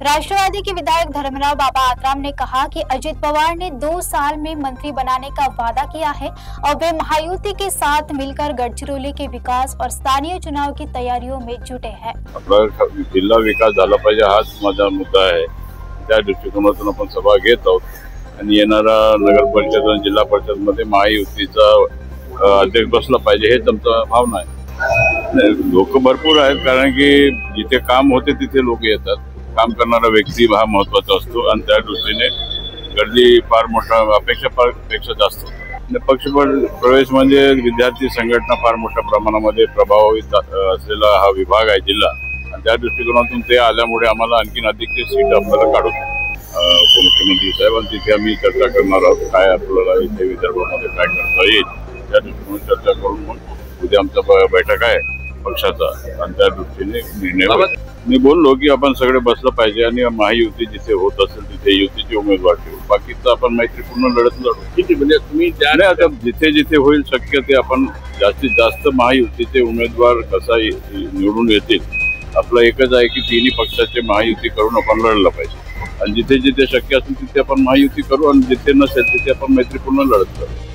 राष्ट्रवादी के विधायक धर्मराव बाबा आत्राम ने कहा कि अजित पवार ने 2 साल में मंत्री बनाने का वादा किया है और वे महायुति के साथ मिलकर गडचिरोली के विकास और स्थानीय चुनाव की तैयारियों में जुटे हैं। जिल्हा विकास झाला पाहिजे हाच माझा मुद्दा आहे। त्या दृष्टिकोनातून आपण सभा घेत आहोत आणि येणारा नगर परिषद आणि जिल्हा परिषद मध्ये महायुतीचा अध्यक्ष बसला पाहिजे हेच आमचा भावना आहे। लोक भरपूर आहेत कारण की जिथे काम होते तिथे लोक येतात। काम करणारा व्यक्ती हा महत्त्वाचा असतो आणि त्या दृष्टीने गर्दी फार मोठा अपेक्षापेक्षा जास्त होती। पक्ष प्रवेश म्हणजे विद्यार्थी संघटना फार मोठ्या प्रमाणामध्ये प्रभावित असलेला हा विभाग आहे जिल्हा आणि त्या दृष्टिकोनातून ते आल्यामुळे आम्हाला आणखीन अधिकची सीट आपल्याला काढून उपमुख्यमंत्री साहेबांनी तिथे आम्ही चर्चा करणार आहोत। काय आपल्याला इथे विदर्भामध्ये काय करता येईल त्या दृष्टीने चर्चा करून मग उद्या आमचा बैठक आहे पक्षाचा आणि त्या दृष्टीने निर्णय मी बोललो की आपण सगळे बसलं पाहिजे आणि महायुती जिथे होत असेल तिथे युतीचे उमेदवार ठेवू। बाकीचं आपण मैत्रीपूर्ण लढत लढू। किती म्हणजे तुम्ही त्याने आता जिथे जिथे होईल शक्य ते आपण जास्तीत जास्त महायुतीचे उमेदवार कसा निवडून येतील आपलं एकच आहे की तिन्ही पक्षाचे महायुती करून आपण लढलं पाहिजे आणि जिथे जिथे शक्य असेल तिथे आपण महायुती करू आणि जिथे नसेल तिथे आपण मैत्रीपूर्ण लढत करू।